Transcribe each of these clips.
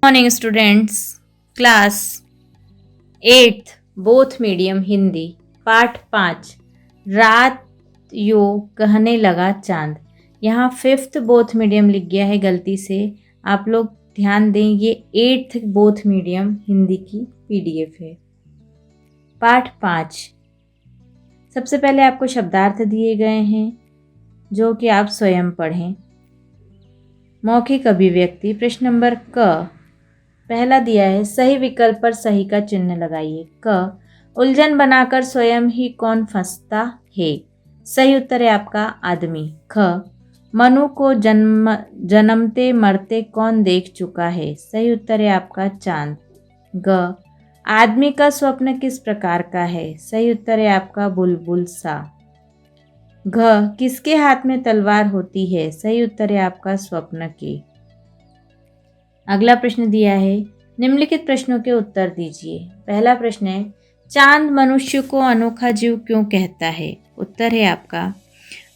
Morning students, class 8th both medium Hindi पाठ 5 रात यो कहने लगा चांद। यहाँ 5th बोथ मीडियम लिख गया है गलती से। आप लोग ध्यान दें, ये 8th बोथ मीडियम हिंदी की पीडीएफ है। पाठ 5। सबसे पहले आपको शब्दार्थ दिए गए हैं जो कि आप स्वयं पढ़ें। मौखिक अभिव्यक्ति प्रश्न नंबर क पहला दिया है, सही विकल्प पर सही का चिन्ह लगाइए। क उलझन बनाकर स्वयं ही कौन फंसता है। सही उत्तर है आपका आदमी। ख मनु को जन्मते मरते कौन देख चुका है। सही उत्तर है आपका चांद। ग आदमी का स्वप्न किस प्रकार का है। सही उत्तर है आपका बुलबुल सा। घ किसके हाथ में तलवार होती है। सही उत्तर है आपका स्वप्न के। अगला प्रश्न दिया है, निम्नलिखित प्रश्नों के उत्तर दीजिए। पहला प्रश्न है, चांद मनुष्य को अनोखा जीव क्यों कहता है। उत्तर है आपका,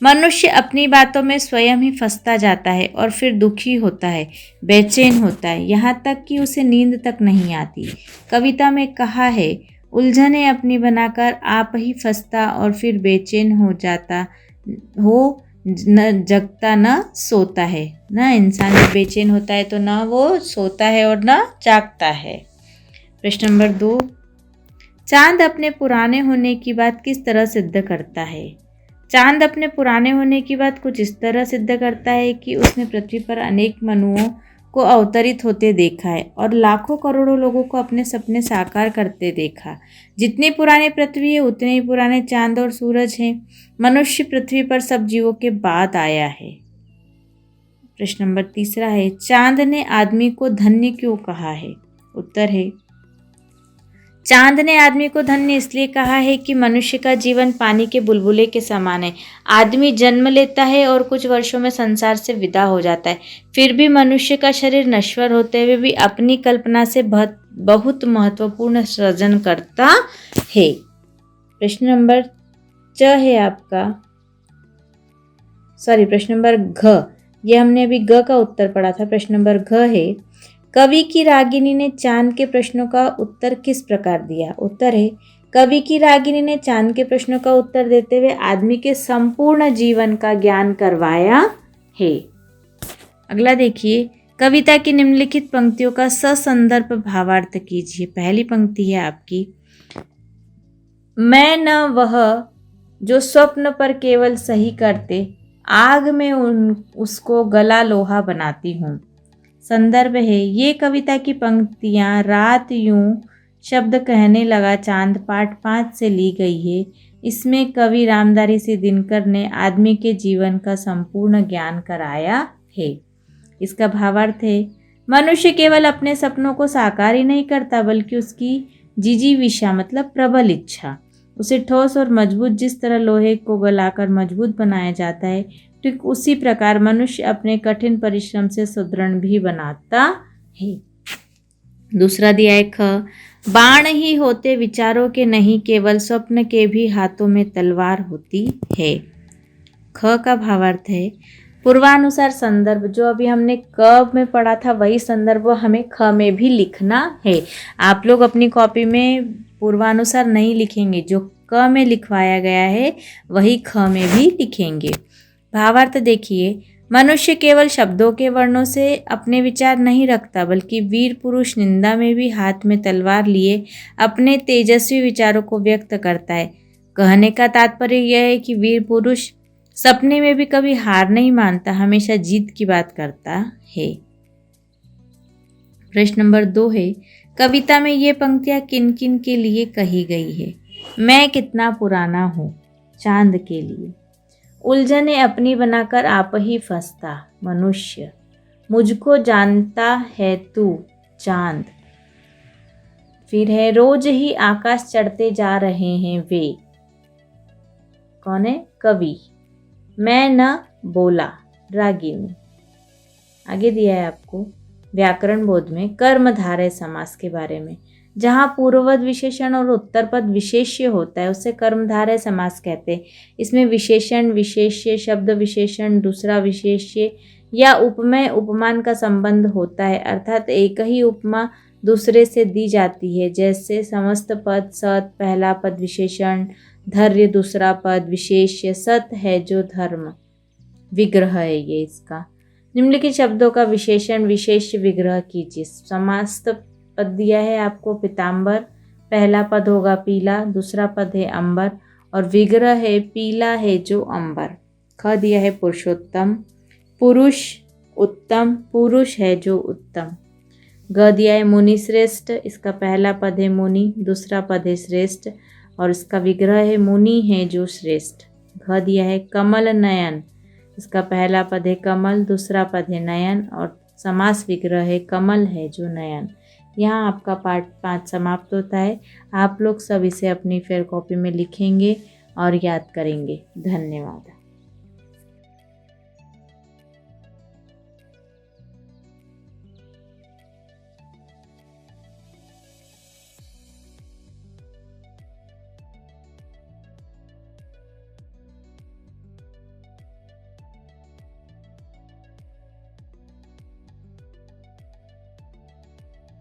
मनुष्य अपनी बातों में स्वयं ही फंसता जाता है और फिर दुखी होता है, बेचैन होता है, यहाँ तक कि उसे नींद तक नहीं आती। कविता में कहा है, उलझने अपनी बनाकर आप ही फंसता और फिर बेचैन हो जाता हो, न जगता न सोता है। ना इंसान जब बेचैन होता है तो ना वो सोता है और ना जागता है। प्रश्न नंबर 2, चांद अपने पुराने होने की बात किस तरह सिद्ध करता है। चांद अपने पुराने होने की बात कुछ इस तरह सिद्ध करता है कि उसने पृथ्वी पर अनेक मनुओं को अवतरित होते देखा है और लाखों करोड़ों लोगों को अपने सपने साकार करते देखा। जितनी पुरानी पृथ्वी है उतने ही पुराने चांद और सूरज हैं। मनुष्य पृथ्वी पर सब जीवों के बाद आया है। प्रश्न नंबर 3 है, चांद ने आदमी को धन्य क्यों कहा है। उत्तर है, चांद ने आदमी को धन्य इसलिए कहा है कि मनुष्य का जीवन पानी के बुलबुले के समान है। आदमी जन्म लेता है और कुछ वर्षों में संसार से विदा हो जाता है, फिर भी मनुष्य का शरीर नश्वर होते हुए भी अपनी कल्पना से बहुत महत्वपूर्ण सृजन करता है। प्रश्न नंबर है आपका, प्रश्न नंबर घ, ये हमने अभी ग का उत्तर पढ़ा था। प्रश्न नंबर घ है, कवि की रागिनी ने चांद के प्रश्नों का उत्तर किस प्रकार दिया। उत्तर है, कवि की रागिनी ने चांद के प्रश्नों का उत्तर देते हुए आदमी के संपूर्ण जीवन का ज्ञान करवाया है। अगला देखिए, कविता की निम्नलिखित पंक्तियों का ससंदर्भ भावार्थ कीजिए। पहली पंक्ति है आपकी, मैं न वह जो स्वप्न पर केवल सही करते, आग में उसको गला लोहा बनाती हूँ। संदर्भ है, ये कविता की पंक्तियाँ रात यूं शब्द कहने लगा चांद पाठ 5 से ली गई है। इसमें कवि रामधारी सिंह दिनकर ने आदमी के जीवन का संपूर्ण ज्ञान कराया है। इसका भावार्थ है, मनुष्य केवल अपने सपनों को साकार ही नहीं करता बल्कि उसकी जिजीविषा मतलब प्रबल इच्छा, उसे ठोस और मजबूत जिस तरह लोहे को गलाकर मजबूत बनाया जाता है, ठीक उसी प्रकार मनुष्य अपने कठिन परिश्रम से सुदृढ़ भी बनाता है। दूसरा दिया है ख, बाण ही होते विचारों के नहीं, केवल स्वप्न के भी हाथों में तलवार होती है। ख का भावार्थ है, पूर्वानुसार संदर्भ जो अभी हमने क में पढ़ा था वही संदर्भ हमें ख में भी लिखना है। आप लोग अपनी कॉपी में पूर्वानुसार नहीं लिखेंगे, जो क में लिखवाया गया है वही ख में भी लिखेंगे। भावार्थ देखिए, मनुष्य केवल शब्दों के वर्णों से अपने विचार नहीं रखता बल्कि वीर पुरुष निंदा में भी हाथ में तलवार लिए अपने तेजस्वी विचारों को व्यक्त करता है। कहने का तात्पर्य यह है कि वीर पुरुष सपने में भी कभी हार नहीं मानता, हमेशा जीत की बात करता है। प्रश्न नंबर 2 है, कविता में ये पंक्तियां किन किन के लिए कही गई है। मैं कितना पुराना हूँ, चांद के लिए। उलझने अपनी बनाकर आप ही फंसता, मनुष्य। मुझको जानता है तू, चांद। फिर है, रोज ही आकाश चढ़ते जा रहे हैं वे। कौन है, कवि। मैं न बोला, रागिनी। आगे दिया है आपको व्याकरण बोध में कर्मधारय समास के बारे में। जहाँ पूर्वपद विशेषण और उत्तरपद विशेष्य होता है उसे कर्मधारय समास कहते हैं। इसमें विशेषण, विशेष्य, शब्द विशेषण, दूसरा विशेष्य या उपमेय उपमान का संबंध होता है, अर्थात एक ही उपमा दूसरे से दी जाती है। जैसे समस्त पद सत पहला पद विशेषण, धैर्य दूसरा पद विशेष्य, सत है जो धर्म विग्रह है ये इसका। निम्नलिखित शब्दों का विशेषण विशेष्य विग्रह कीजिए। समस्त पद दिया है आपको पीताम्बर, पहला पद होगा पीला, दूसरा पद है अंबर और विग्रह है पीला है जो अंबर। ख दिया है पुरुषोत्तम, पुरुष उत्तम, पुरुष है जो उत्तम। ग दिया है मुनि श्रेष्ठ, इसका पहला पद है मुनि, दूसरा पद है श्रेष्ठ और इसका विग्रह है मुनि है जो श्रेष्ठ। घ दिया है कमल नयन, इसका पहला पद है कमल, दूसरा पद है नयन और समास विग्रह है कमल है जो नयन। यहाँ आपका पाठ 5 समाप्त होता है। आप लोग सब इसे अपनी फेयर कॉपी में लिखेंगे और याद करेंगे। धन्यवाद।